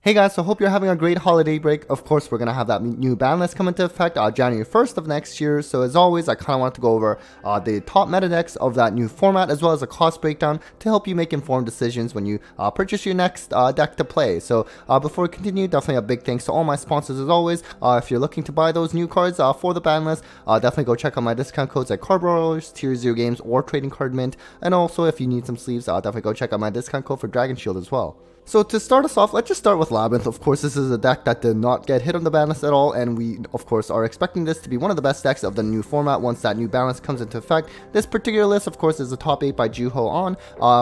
Hey guys, so hope you're having a great holiday break. Of course, we're going to have that new ban list come into effect January 1st of next year. So as always, I kind of want to go over the top meta decks of that new format, as well as a cost breakdown to help you make informed decisions when you purchase your next deck to play. So before we continue, definitely a big thanks to all my sponsors as always. If you're looking to buy those new cards for the ban list, definitely go check out my discount codes at Card Brawlers, Tier 0 Games, or Trading Card Mint. And also, if you need some sleeves, definitely go check out my discount code for Dragon Shield as well. So to start us off, let's just start with Labrynth. Of course, this is a deck that did not get hit on the ban list at all, and we, of course, are expecting this to be one of the best decks of the new format once that new ban list comes into effect. This particular list, of course, is the top 8 by Juho On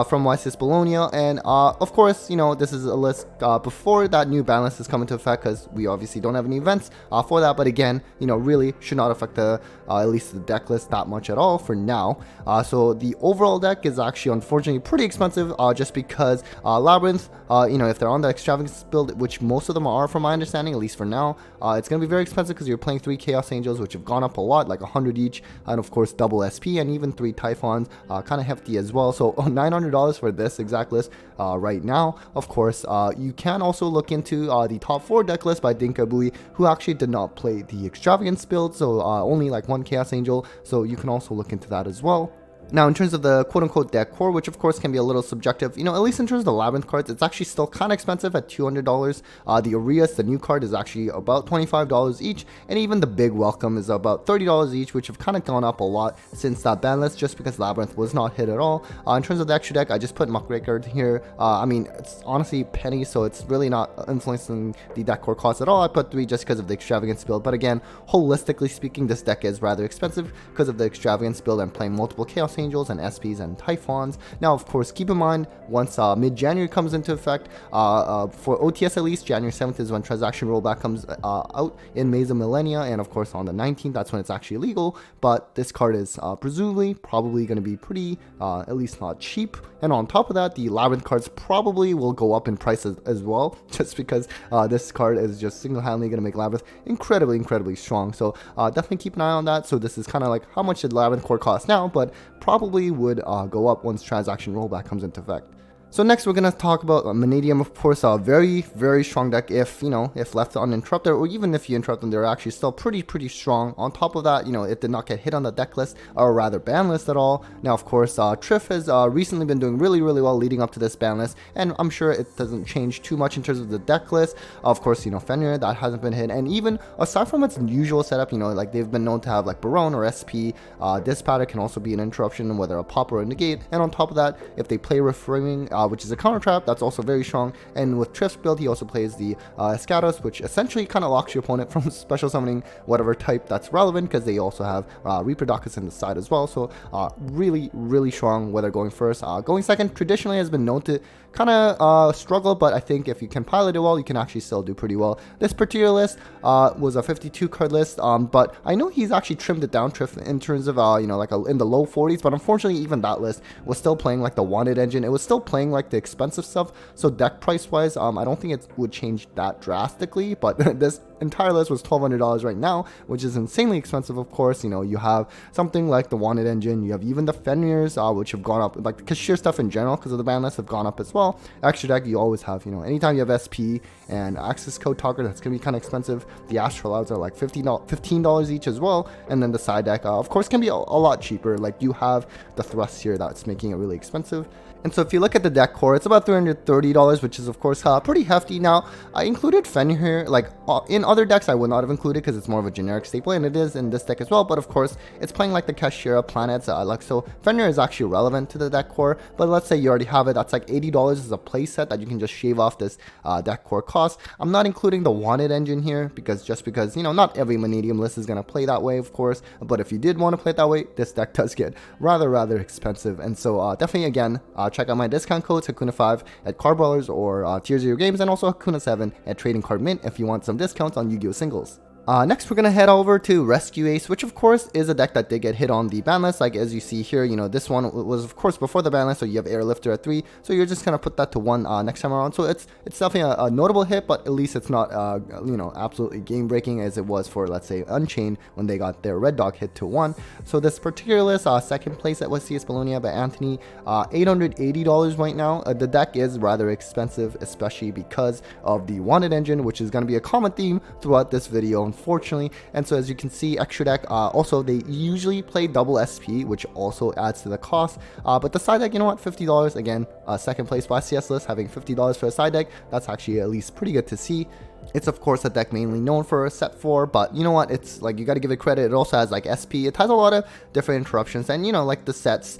from YCS Bologna, and of course, you know, this is a list before that new ban list has come into effect, because we obviously don't have any events for that, but again, you know, really should not affect the at least the deck list that much at all for now. So the overall deck is actually unfortunately pretty expensive just because Labrynth, you know, if they're on the extravagance build, which most of them are from my understanding, at least for now, it's going to be very expensive because you're playing 3 Chaos Angels, which have gone up a lot, like 100 each, and of course double SP, and even 3 Typhons, kind of hefty as well. So $900 for this exact list right now. Of course, you can also look into the top 4 deck list by Dinkabui, who actually did not play the extravagance build, so only like 1 Chaos Angel, so you can also look into that as well. Now, in terms of the quote-unquote deck core, which of course can be a little subjective, you know, at least in terms of the Labrynth cards, it's actually still kind of expensive at $200. The Aureus, the new card, is actually about $25 each, and even the Big Welcome is about $30 each, which have kind of gone up a lot since that ban list, just because Labrynth was not hit at all. In terms of the extra deck, I just put Muckraker here. I mean, it's honestly penny, so it's really not influencing the deck core cost at all. I put 3 just because of the extravagance build, but again, holistically speaking, this deck is rather expensive because of the extravagance build and playing multiple Chaos Angels and SPs and Typhons. Now, of course, keep in mind, once mid-January comes into effect, for OTS at least, January 7th is when transaction rollback comes out in Mesa Millennia, and of course on the 19th, that's when it's actually legal, but this card is presumably probably going to be pretty, at least not cheap, and on top of that, the Labrynth cards probably will go up in price as well, just because this card is just single-handedly going to make Labrynth incredibly strong, so definitely keep an eye on that. So this is kind of like how much did Labrynth core cost now, but probably would go up once transaction rollback comes into effect. So next we're going to talk about Mannadium, of course, a very strong deck if, you know, if left uninterrupted, or even if you interrupt them, they're actually still pretty strong. On top of that, you know, it did not get hit on the deck list, or rather ban list at all. Now, of course, Triff has recently been doing really well leading up to this ban list, and I'm sure it doesn't change too much in terms of the deck list. Of course, you know, Fenrir, that hasn't been hit, and even aside from its usual setup, you know, like they've been known to have like Barone or SP, this pattern can also be an interruption, whether a pop or a negate, and on top of that, if they play Reframing, which is a counter trap, that's also very strong. And with Triff's build, he also plays the Escados, which essentially kind of locks your opponent from special summoning whatever type that's relevant, because they also have Reaperdocus in the side as well. So really strong, whether going first. Going second traditionally has been known to kind of struggle, but I think if you can pilot it well, you can actually still do pretty well. This particular list was a 52 card list, but I know he's actually trimmed it down, Triff, in terms of you know, like in the low 40s, but unfortunately even that list was still playing like the wanted engine. It was still playing like the expensive stuff, so deck price wise, I don't think it would change that drastically, but this entire list was $1,200 right now, which is insanely expensive. Of course, you know, you have something like the wanted engine, you have even the Fenrirs, which have gone up, like the cashier stuff in general because of the ban list have gone up as well. Extra deck, you always have, you know, anytime you have SP and access code talker, that's gonna be kind of expensive. The Astrolabs are like $15 each as well, and then the side deck of course can be a lot cheaper. Like you have the thrust here that's making it really expensive. And so if you look at the deck core, it's about $330, which is of course pretty hefty. Now, I included Fenrir here, like in other decks I would not have included because it's more of a generic staple, and it is in this deck as well, but of course it's playing like the Kashira planets, like, so Fenrir is actually relevant to the deck core, but let's say you already have it, that's like $80 as a play set that you can just shave off this deck core cost. I'm not including the wanted engine here, because you know, not every Mannadium list is going to play that way, of course, but if you did want to play it that way, this deck does get rather expensive, and so definitely again, check out my discount codes Hakuna5 at Card Brawlers or Tier 0 Games, and also Hakuna7 at Trading Card Mint if you want some discounts on Yu-Gi-Oh! Singles. Next, we're going to head over to Rescue Ace, which of course is a deck that did get hit on the ban list. Like as you see here, this one was of course before the ban list, so you have Airlifter at 3, so you're just going to put that to 1 next time around. So it's definitely a notable hit, but at least it's not, absolutely game breaking as it was for, let's say, Unchained when they got their Red Dog hit to 1. So this particular list, second place at YCS Bologna by Anthony, $880 right now. The deck is rather expensive, especially because of the Wanted engine, which is going to be a common theme throughout this video, unfortunately. And so as you can see, extra deck, also they usually play double SP, which also adds to the cost, but the side deck, $50 again. Second place YCS list having $50 for a side deck, that's actually at least pretty good to see. It's of course a deck mainly known for set 4, but you know what, it's like you got to give it credit. It also has like SP, it has a lot of different interruptions, and like the sets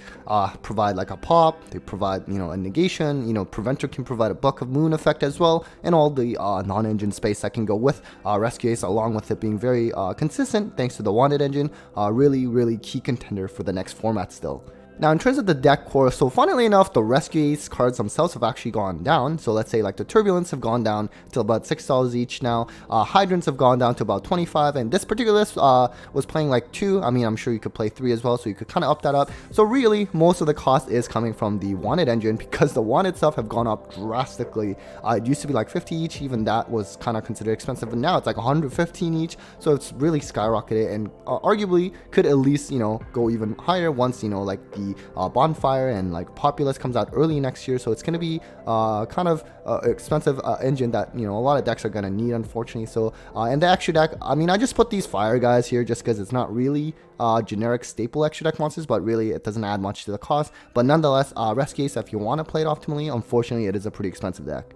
provide like a pop, they provide a negation, Preventer can provide a Book of Moon effect as well, and all the non-engine space that can go with Rescue Ace, along with it being very consistent thanks to the Wanted engine. Really key contender for the next format still. Now, in terms of the deck core, so funnily enough, the Rescue Ace cards themselves have actually gone down. So let's say like the Turbulence have gone down to about $6 each now. Hydrants have gone down to about 25, and this particular list was playing like 2. I mean, I'm sure you could play 3 as well, so you could kind of up that up. So really, most of the cost is coming from the Wanted engine, because the Wanted stuff have gone up drastically. It used to be like 50 each, even that was kind of considered expensive, but now it's like 115 each. So it's really skyrocketed, and arguably could at least go even higher once like the Bonfire and like Populous comes out early next year. So it's going to be kind of expensive engine that a lot of decks are going to need, unfortunately. So and the extra deck, I mean, I just put these fire guys here just because it's not really generic staple extra deck monsters, but really it doesn't add much to the cost. But nonetheless, Rescue Ace, if you want to play it optimally, unfortunately it is a pretty expensive deck.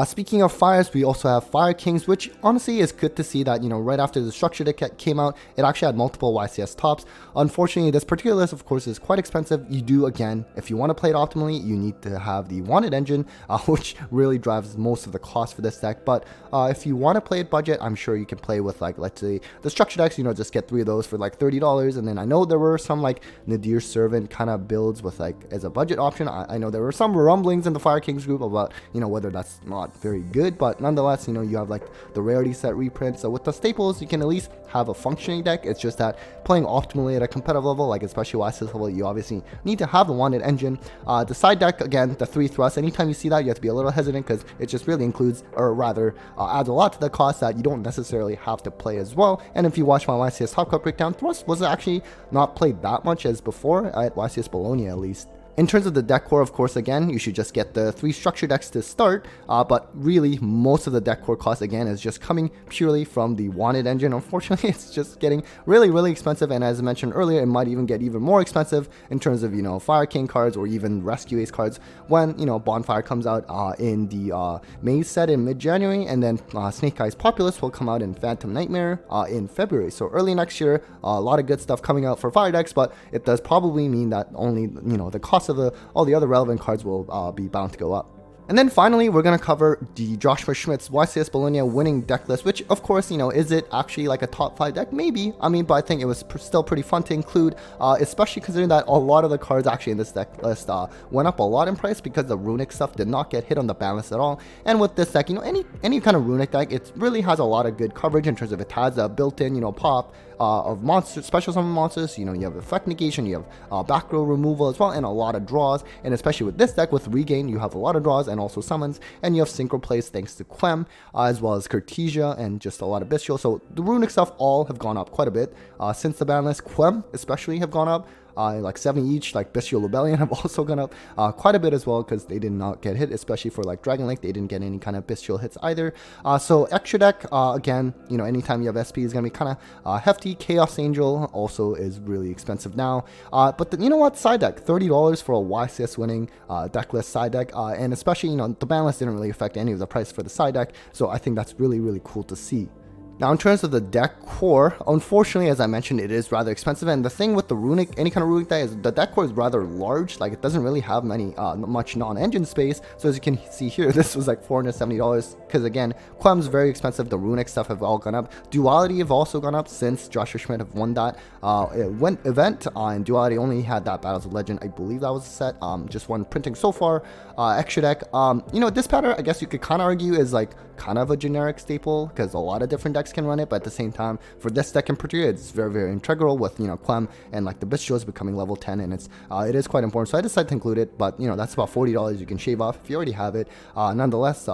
Speaking of fires, we also have Fire Kings, which honestly is good to see that, right after the structure deck came out, it actually had multiple YCS tops. Unfortunately, this particular list, of course, is quite expensive. You do, again, if you want to play it optimally, you need to have the Wanted engine, which really drives most of the cost for this deck. But if you want to play it budget, I'm sure you can play with, like, let's say, the structure decks, just get 3 of those for like $30. And then I know there were some, like, Nadir Servant kind of builds with, like, as a budget option. I know there were some rumblings in the Fire Kings group about, whether that's not very good, but nonetheless, you have like the rarity set reprint. So with the staples, you can at least have a functioning deck. It's just that playing optimally at a competitive level, like especially YCS level, you obviously need to have the Wanted engine. The side deck, again, the 3 thrusts, anytime you see that, you have to be a little hesitant, because it just really includes, or rather adds a lot to the cost that you don't necessarily have to play as well. And if you watch my YCS Top Cut breakdown, thrust was actually not played that much as before at YCS Bologna, at least. In terms of the deck core, of course, again, you should just get the 3 structure decks to start, but really, most of the deck core cost, again, is just coming purely from the Wanted engine. Unfortunately, it's just getting really expensive, and as I mentioned earlier, it might even get even more expensive in terms of, Fire King cards or even Rescue Ace cards when, Bonfire comes out in the Maze set in mid-January, and then Snake Eyes Populous will come out in Phantom Nightmare in February. So early next year, a lot of good stuff coming out for fire decks, but it does probably mean that only, the cost of all the other relevant cards will be bound to go up. And then finally, we're going to cover the Joshua Schmidt's YCS Bologna winning deck list, which, of course, is it actually like a top 5 deck? Maybe. I mean, but I think it was still pretty fun to include, especially considering that a lot of the cards actually in this deck list went up a lot in price because the Runick stuff did not get hit on the ban list at all. And with this deck, any kind of Runick deck, it really has a lot of good coverage in terms of it has a built-in, pop of monsters, special summon monsters. You have effect negation, you have back row removal as well, and a lot of draws. And especially with this deck, with Regain, you have a lot of draws and also summons, and you have synchro plays thanks to Quem, as well as Cartesia and just a lot of Bystial. So the Runick stuff all have gone up quite a bit since the ban list. Quem especially have gone up like 70 each. Like Bystial Rebellion have also gone up quite a bit as well, because they did not get hit, especially for like Dragon Link. They didn't get any kind of Bystial hits either. So extra deck, again, anytime you have SP is going to be kind of hefty. Chaos Angel also is really expensive now, but you know what, side deck, $30 for a YCS winning deck list side deck, and especially the ban list didn't really affect any of the price for the side deck, so I think that's really cool to see. Now, in terms of the deck core, unfortunately, as I mentioned, it is rather expensive. And the thing with the Runick, any kind of Runick deck, is the deck core is rather large. Like, it doesn't really have much non-engine space. So as you can see here, this was like $470. Because again, Quem's very expensive. The Runick stuff have all gone up. Duality have also gone up since Joshua Schmidt have won that event. And Duality only had that Battles of Legend. I believe that was a set. Just one printing so far. Extra deck. This pattern, I guess you could kind of argue, is like kind of a generic staple because a lot of different decks can run it, but at the same time, for this deck in particular, it's very integral with, you know, Clem and like the Bystials becoming level 10, and it is quite important. So I decided to include it, but you know, that's about $40 you can shave off if you already have it. Nonetheless,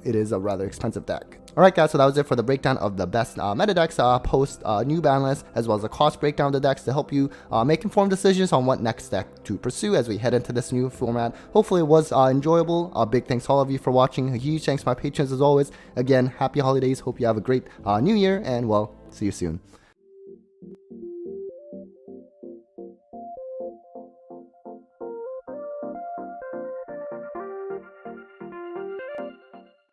it is a rather expensive deck. Alright guys, so that was it for the breakdown of the best meta decks post new ban list, as well as a cost breakdown of the decks to help you make informed decisions on what next deck to pursue as we head into this new format. Hopefully it was enjoyable. Big thanks to all of you for watching. A huge thanks to my patrons as always. Again, happy holidays. Hope you have a great new year, and well, see you soon.